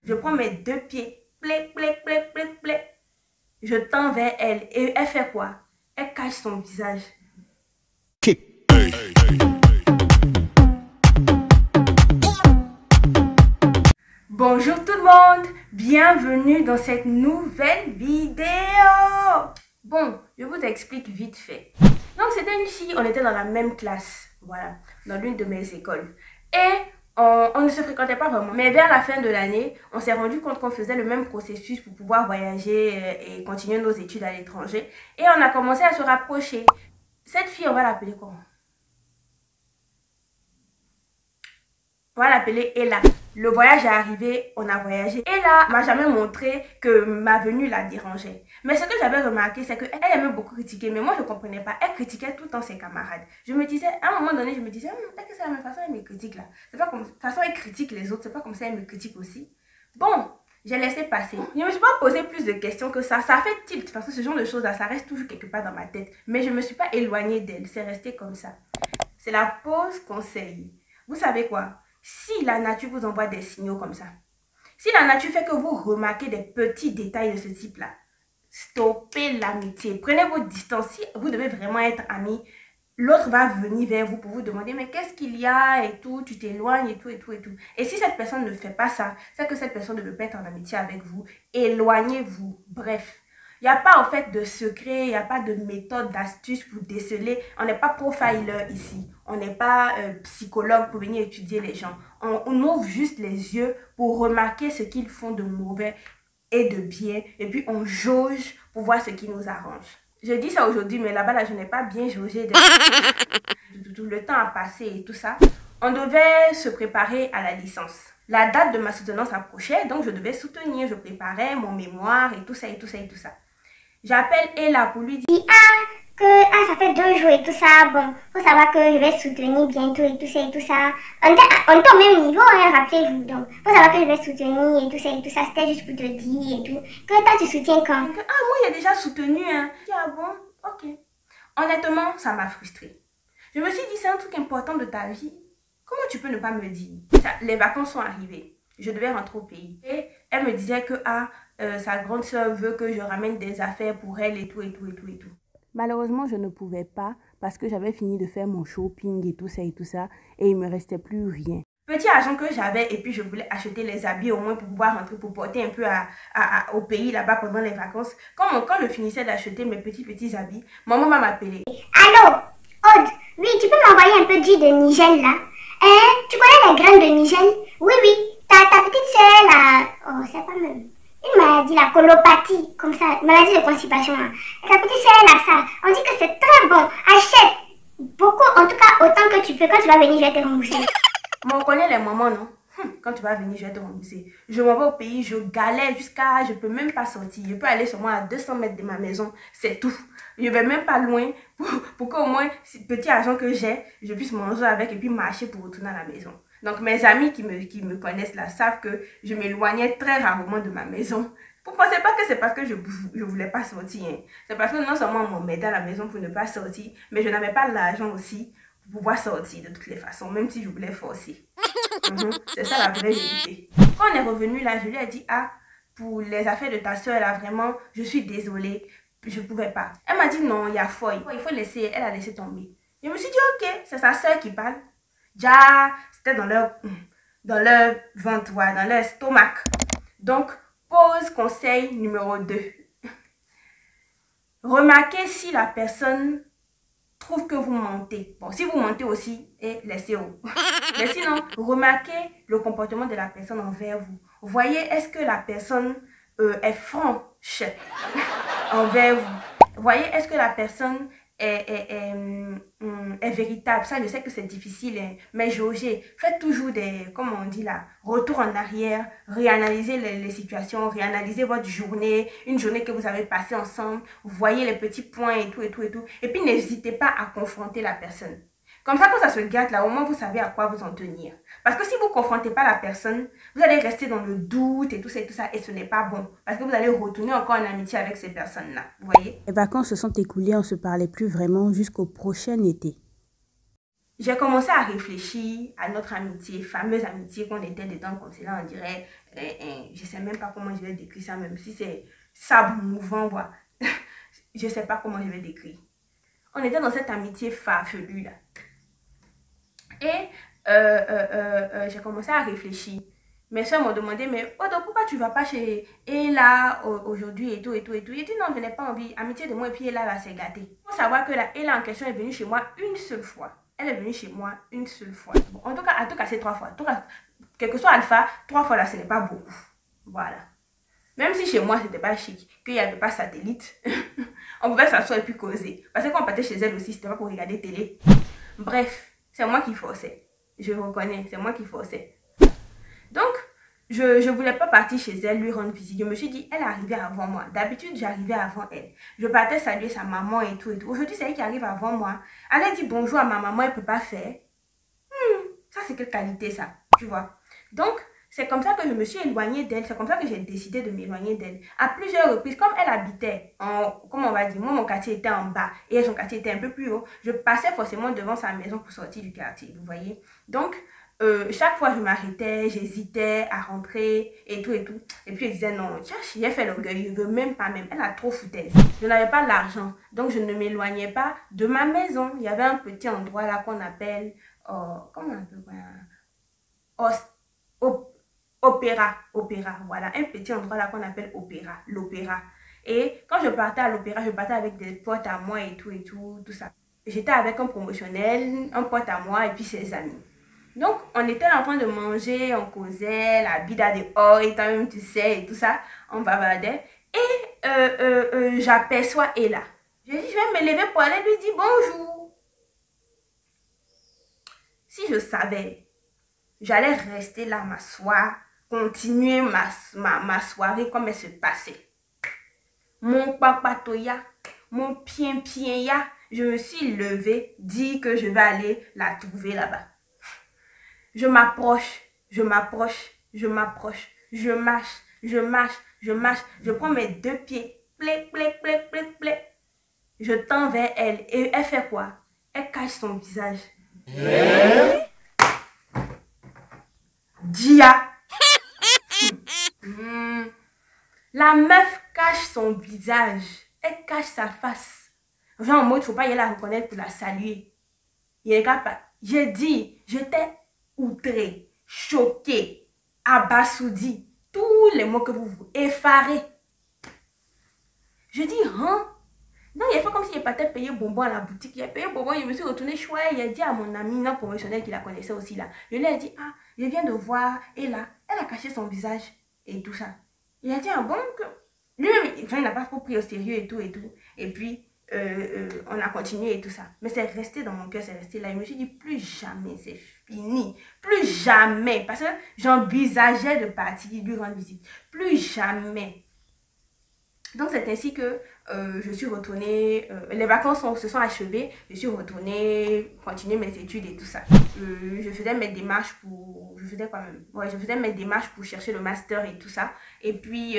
Je prends mes deux pieds, plé, plé, plé, plé, plé. Je tends vers elle et elle fait quoi? Elle cache son visage. Bonjour tout le monde, bienvenue dans cette nouvelle vidéo. Bon, je vous explique vite fait. Donc c'était une fille, on était dans la même classe, voilà, dans l'une de mes écoles. Et on ne se fréquentait pas vraiment. Mais vers la fin de l'année, on s'est rendu compte qu'on faisait le même processus pour pouvoir voyager et continuer nos études à l'étranger. Et on a commencé à se rapprocher. Cette fille, on va l'appeler comment? On va l'appeler Ella. Le voyage est arrivé, on a voyagé. Ella m'a jamais montré que ma venue la dérangeait. Mais ce que j'avais remarqué, c'est qu'elle aimait beaucoup critiquer. Mais moi, je ne comprenais pas. Elle critiquait tout le temps ses camarades. Je me disais, à un moment donné, je me disais, est-ce que c'est la même façon elle me critique là? C'est pas comme de toute façon elle critique les autres, c'est pas comme ça elle me critique aussi. Bon, j'ai laissé passer. Je ne me suis pas posé plus de questions que ça. Ça a fait tilt, parce que ce genre de choses là, ça reste toujours quelque part dans ma tête. Mais je ne me suis pas éloignée d'elle, c'est resté comme ça. C'est la pause conseil. Vous savez quoi? Si la nature vous envoie des signaux comme ça, si la nature fait que vous remarquez des petits détails de ce type-là, stoppez l'amitié. Prenez vos distances. Si vous devez vraiment être amis, l'autre va venir vers vous pour vous demander mais qu'est-ce qu'il y a et tout, tu t'éloignes et tout et tout et tout. Et si cette personne ne fait pas ça, c'est que cette personne ne veut pas être en amitié avec vous. Éloignez-vous. Bref. Il n'y a pas en fait de secret, il n'y a pas de méthode, d'astuce pour déceler. On n'est pas profiler ici. On n'est pas psychologue pour venir étudier les gens. On ouvre juste les yeux pour remarquer ce qu'ils font de mauvais et de bien. Et puis on jauge pour voir ce qui nous arrange. Je dis ça aujourd'hui, mais là-bas, là, je n'ai pas bien jaugé. Le temps a passé et tout ça. On devait se préparer à la licence. La date de ma soutenance approchait, donc je devais soutenir. Je préparais mon mémoire et tout ça et tout ça et tout ça. J'appelle Ella pour lui dire ça fait 2 jours et tout ça, bon, faut savoir que je vais soutenir bientôt et tout ça et tout ça. On était au même niveau, hein, rappelez-vous, donc, faut savoir que je vais soutenir et tout ça, c'était juste pour te dire et tout. Que toi tu soutiens quand? Moi j'ai déjà soutenu, hein. Ah bon, ok. Honnêtement, ça m'a frustrée. Je me suis dit, c'est un truc important de ta vie. Comment tu peux ne pas me dire? Les vacances sont arrivées. Je devais rentrer au pays. Et elle me disait que sa grande soeur veut que je ramène des affaires pour elle et tout et tout et tout et tout. Malheureusement, je ne pouvais pas parce que j'avais fini de faire mon shopping et tout ça et il me restait plus rien. Petit argent que j'avais et puis je voulais acheter les habits au moins pour pouvoir rentrer, pour porter un peu au pays là-bas pendant les vacances. Quand je finissais d'acheter mes petits habits, maman m'a appelé. Allô, Aude, oui, tu peux m'envoyer un peu d'huile de Nigel là? Tu connais les graines de Nigel? Oui, ta petite soeur là, oh c'est pas même. Une maladie, la colopathie, comme ça, maladie de constipation. Là. Ta petite soeur là, ça, on dit que c'est très bon. Achète beaucoup, en tout cas autant que tu peux. Quand tu vas venir, je vais te rembourser. Mais on connaît les mamans, non? Quand tu vas venir, je vais te rembourser. Je m'en vais au pays, je galère jusqu'à... Je peux même pas sortir. Je peux aller seulement à 200 mètres de ma maison. C'est tout. Je vais même pas loin pour qu'au moins, petit argent que j'ai, je puisse manger avec et puis marcher pour retourner à la maison. Donc mes amis qui me connaissent là savent que je m'éloignais très rarement de ma maison. Vous ne pensez pas que c'est parce que je ne voulais pas sortir. Hein. C'est parce que non seulement on m'aidait à la maison pour ne pas sortir, mais je n'avais pas l'argent aussi pour pouvoir sortir de toutes les façons, même si je voulais forcer. C'est ça la vraie vérité. Quand on est revenu là, je lui ai dit, pour les affaires de ta soeur là, vraiment, je suis désolée, je ne pouvais pas. Elle m'a dit non, il y a folie. Il faut laisser, elle a laissé tomber. Je me suis dit, ok, c'est sa soeur qui parle. Déjà, c'était dans leur ventre, ouais, dans leur stomac. Donc, pause conseil numéro 2. Remarquez si la personne trouve que vous mentez. Bon, si vous mentez aussi, laissez-vous. Mais sinon, remarquez le comportement de la personne envers vous. Voyez, est-ce que la personne est franche envers vous? Voyez, est-ce que la personne est véritable? Ça, je sais que c'est difficile, hein, mais jaugez. Faites toujours des, comme on dit là, retour en arrière, réanalysez les situations, réanalysez votre journée, une journée que vous avez passée ensemble, voyez les petits points et tout et tout et tout. Et puis, n'hésitez pas à confronter la personne. Comme ça, quand ça se gâte, là, au moins, vous savez à quoi vous en tenir. Parce que si vous ne confrontez pas la personne, vous allez rester dans le doute et tout ça, et ce n'est pas bon. Parce que vous allez retourner encore en amitié avec ces personnes-là. Vous voyez? Les vacances se sont écoulées, on ne se parlait plus vraiment jusqu'au prochain été. J'ai commencé à réfléchir à notre amitié, fameuse amitié qu'on était dedans, comme cela, on dirait je sais même pas comment je vais décrire ça, même si c'est sable mouvant, voilà. Je sais pas comment je vais décrire. On était dans cette amitié farfelue là. Et j'ai commencé à réfléchir. Mes soeurs m'ont demandé, mais Odo, pourquoi tu vas pas chez Ella aujourd'hui et tout et tout et tout. J'ai dit non, je n'ai pas envie. Amitié de moi et puis Ella là, c'est gâté. Il faut savoir que la Ella en question est venue chez moi une seule fois. Elle est venue chez moi une seule fois. Bon, en tout cas, c'est 3 fois. En tout cas, quel que soit Alpha, 3 fois là, ce n'est pas beaucoup. Voilà. Même si chez moi, c'était pas chic, qu'il n'y avait pas satellite, on pouvait s'asseoir et puis causer. Parce que quand on partait chez elle aussi, c'était pas pour regarder télé. Bref, c'est moi qui forçais. Je reconnais, c'est moi qui forçais. Donc, je ne voulais pas partir chez elle, lui rendre visite. Je me suis dit, elle arrivait avant moi. D'habitude, j'arrivais avant elle. Je partais saluer sa maman et tout et tout. Aujourd'hui, c'est elle qui arrive avant moi. Elle a dit bonjour à ma maman, elle ne peut pas faire. Ça, c'est quelle qualité ça, tu vois. Donc, c'est comme ça que je me suis éloignée d'elle. C'est comme ça que j'ai décidé de m'éloigner d'elle. À plusieurs reprises, comme elle habitait comment on va dire, moi, mon quartier était en bas et son quartier était un peu plus haut. Je passais forcément devant sa maison pour sortir du quartier, vous voyez. Donc, chaque fois, je m'arrêtais, j'hésitais à rentrer et tout et tout. Et puis, elle disait non, j'ai fait l'orgueil, je ne veux même pas même. Elle a trop foutaise. Je n'avais pas l'argent. Donc, je ne m'éloignais pas de ma maison. Il y avait un petit endroit là qu'on appelle, comment on appelle Opéra, voilà, un petit endroit là qu'on appelle Opéra, l'Opéra. Et quand je partais à l'Opéra, je partais avec des potes à moi et tout, tout ça. J'étais avec un promotionnel, un pote à moi et puis ses amis. Donc, on était en train de manger, on causait, la bida dehors, et toi-même, tu sais, et tout ça, on bavardait. Et j'aperçois Ella. Je dis, je vais me lever pour aller lui dire bonjour. Si je savais, j'allais rester là, m'asseoir, continuer ma soirée comme elle se passait. Mon papatoya, mon pien-ya, je me suis levée, dit que je vais aller la trouver là-bas. Je m'approche, je marche, je prends mes 2 pieds, plé. Je tends vers elle et elle fait quoi? Elle cache son visage. Dia. La meuf cache son visage. Elle cache sa face. Genre en mode, il ne faut pas y aller la reconnaître pour la saluer. Il est capable. J'ai dit, j'étais outrée, choquée, abasourdie. Tous les mots que vous effarez. Je dis, hein? Donc, il a fait comme s'il partait payer bonbon à la boutique. Il a payé bonbon, je me suis retournée chouette. Il a dit à mon ami non promotionnel qui la connaissait aussi là. Je lui ai dit, ah, je viens de voir. Et là, elle a caché son visage et tout ça. Il a dit, ah bon, lui-même, il n'a pas trop pris au sérieux et tout. Et puis, on a continué et tout ça. Mais c'est resté dans mon cœur, c'est resté là. Je me suis dit, plus jamais, c'est fini. Plus jamais. Parce que j'envisageais de partir, lui rendre visite. Plus jamais. Donc, c'est ainsi que je suis retournée, les vacances se sont achevées, je suis retournée continuer mes études et tout ça. Je faisais mes démarches pour, je faisais mes démarches pour chercher le master et tout ça. Et puis,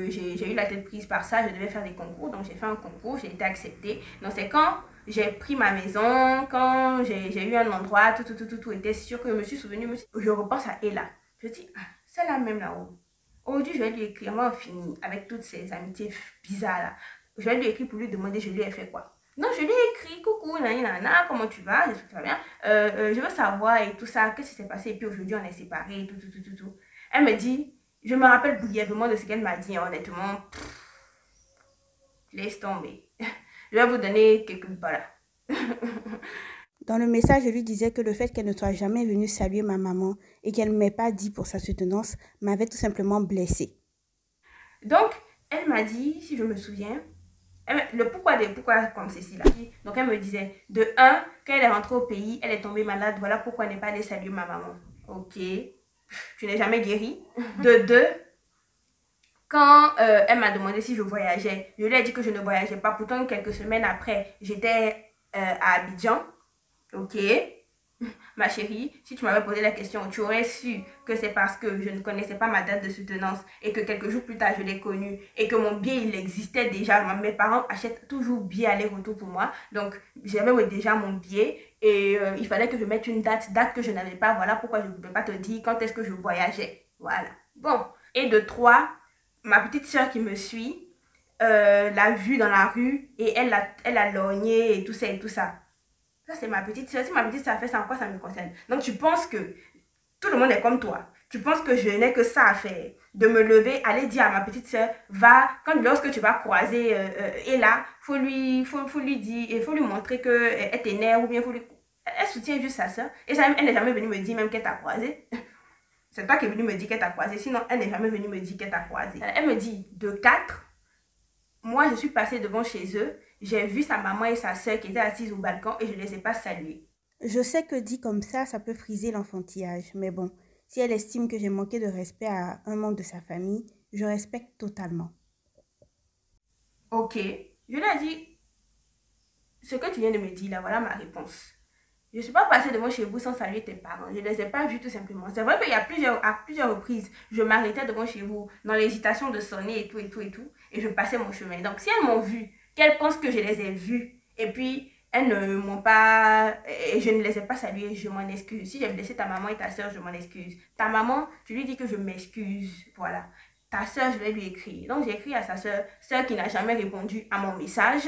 j'ai eu la tête prise par ça, je devais faire des concours, donc j'ai fait un concours, j'ai été acceptée. Donc, c'est quand j'ai pris ma maison, quand j'ai eu un endroit, tout était sûr que je me suis souvenue, je repense à Ella. Je dis, ah, c'est la même là-haut. Aujourd'hui, je vais lui écrire, moi, on finit avec toutes ces amitiés bizarres là. Je vais lui écrire pour lui demander, je lui ai fait quoi. Donc, je lui ai écrit, coucou, nana, comment tu vas? J'espère que tu vas bien. Je veux savoir et tout ça, qu'est-ce qui s'est passé? Et puis aujourd'hui, on est séparés, tout. Elle me dit, je me rappelle brièvement de ce qu'elle m'a dit, honnêtement. Laisse tomber. Je vais vous donner quelques voilà. Dans le message, je lui disais que le fait qu'elle ne soit jamais venue saluer ma maman et qu'elle ne m'ait pas dit pour sa soutenance m'avait tout simplement blessée. Donc, elle m'a dit, si je me souviens, le pourquoi comme ceci là. Donc, elle me disait, de 1, quand elle est rentrée au pays, elle est tombée malade, voilà pourquoi elle n'est pas allée saluer ma maman. Ok, tu n'es jamais guérie. De 2, quand elle m'a demandé si je voyageais, je lui ai dit que je ne voyageais pas. Pourtant, quelques semaines après, j'étais à Abidjan. Ok, ma chérie, si tu m'avais posé la question, tu aurais su que c'est parce que je ne connaissais pas ma date de soutenance et que quelques jours plus tard, je l'ai connue et que mon billet, il existait déjà. Mes parents achètent toujours billet aller-retour pour moi. Donc, j'avais déjà mon billet et il fallait que je mette une date que je n'avais pas. Voilà pourquoi je ne pouvais pas te dire quand est-ce que je voyageais. Voilà. Bon. Et de 3, ma petite soeur qui me suit l'a vue dans la rue et elle a lorgné et tout ça et tout ça. Ça, c'est ma petite soeur. Si ma petite soeur fait ça, en quoi ça me concerne? Donc, tu penses que tout le monde est comme toi. Tu penses que je n'ai que ça à faire. De me lever, aller dire à ma petite soeur, va, lorsque tu vas croiser Ella, faut lui dire, il faut lui montrer qu'elle t'énerve ou bien elle soutient juste sa soeur. Et ça, elle n'est jamais venue me dire même qu'elle t'a croisé. C'est toi qui es venue me dire qu'elle t'a croisé. Sinon, elle n'est jamais venue me dire qu'elle t'a croisé. Elle me dit, de 4, moi, je suis passée devant chez eux. J'ai vu sa maman et sa soeur qui étaient assises au balcon et je ne les ai pas saluées. Je sais que dit comme ça peut friser l'enfantillage. Mais bon, si elle estime que j'ai manqué de respect à un membre de sa famille, je respecte totalement. Ok, je lui ai dit, ce que tu viens de me dire là, voilà ma réponse. Je ne suis pas passée devant chez vous sans saluer tes parents. Je ne les ai pas vus tout simplement. C'est vrai qu'il y a à plusieurs reprises, je m'arrêtais devant chez vous dans l'hésitation de sonner et tout. Et je passais mon chemin. Donc si elles m'ont vu, qu'elles pensent que je les ai vus, et puis elles ne m'ont pas... Et je ne les ai pas saluées, je m'en excuse. Si j'ai blessé ta maman et ta soeur, je m'en excuse. Ta maman, tu lui dis que je m'excuse. Voilà. Ta soeur, je vais lui écrire. Donc j'ai écrit à sa soeur qui n'a jamais répondu à mon message.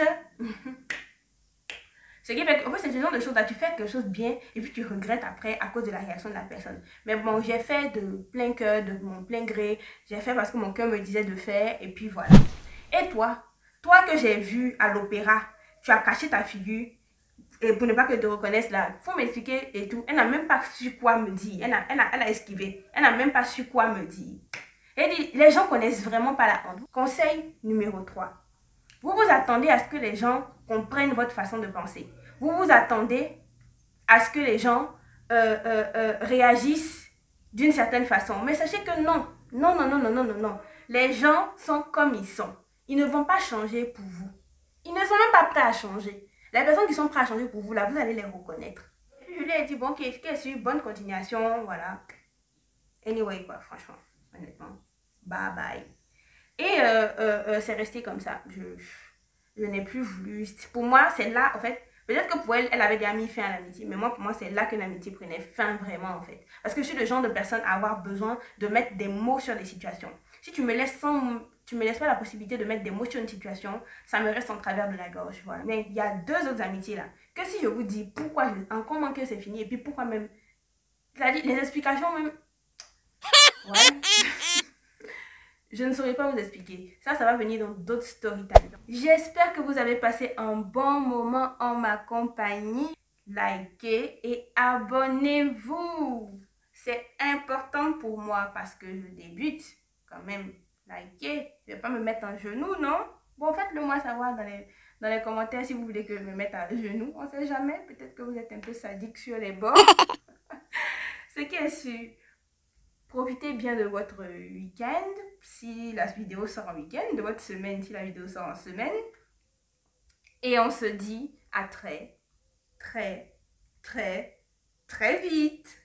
Ce qui fait que, en fait, c'est ce genre de choses là, tu fais quelque chose bien et puis tu regrettes après à cause de la réaction de la personne. Mais bon, j'ai fait de plein cœur, de mon plein gré. J'ai fait parce que mon cœur me disait de faire et puis voilà. Et toi que j'ai vu à l'opéra, tu as caché ta figure et pour ne pas que je te reconnaisse là, faut m'expliquer et tout. Elle n'a même pas su quoi me dire. Elle a esquivé. Elle n'a même pas su quoi me dire. Et dit, les gens connaissent vraiment pas la honte. Conseil numéro 3. Vous vous attendez à ce que les gens comprennent votre façon de penser. Vous vous attendez à ce que les gens réagissent d'une certaine façon. Mais sachez que non. Non. Les gens sont comme ils sont. Ils ne vont pas changer pour vous. Ils ne sont même pas prêts à changer. Les personnes qui sont prêtes à changer pour vous, là, vous allez les reconnaître. Et je lui ai dit, bon, qu'est-ce que bonne continuation, voilà. Anyway, quoi, franchement, honnêtement. Bye bye. Et c'est resté comme ça. Je n'ai plus voulu. Pour moi, c'est là, en fait, peut-être que pour elle, elle avait déjà mis fin à l'amitié. Mais moi, pour moi, c'est là que l'amitié prenait fin vraiment, en fait. Parce que je suis le genre de personne à avoir besoin de mettre des mots sur les situations. Si tu me laisses pas la possibilité de mettre des mots sur une situation, ça me reste en travers de la gorge. Voilà. Mais il y a 2 autres amitiés là. Que si je vous dis pourquoi, en comment que c'est fini, et puis pourquoi même. C'est-à-dire, les explications même. Ouais. Je ne saurais pas vous expliquer. Ça va venir dans d'autres story time. J'espère que vous avez passé un bon moment en ma compagnie. Likez et abonnez-vous. C'est important pour moi parce que je débute. Quand même, likez. Je ne vais pas me mettre en genou, non? Bon, faites-le moi savoir dans les commentaires si vous voulez que je me mette à genoux. On ne sait jamais. Peut-être que vous êtes un peu sadique sur les bords. Ce qui est sûr. Profitez bien de votre week-end, si la vidéo sort en week-end, de votre semaine, si la vidéo sort en semaine. Et on se dit à très vite.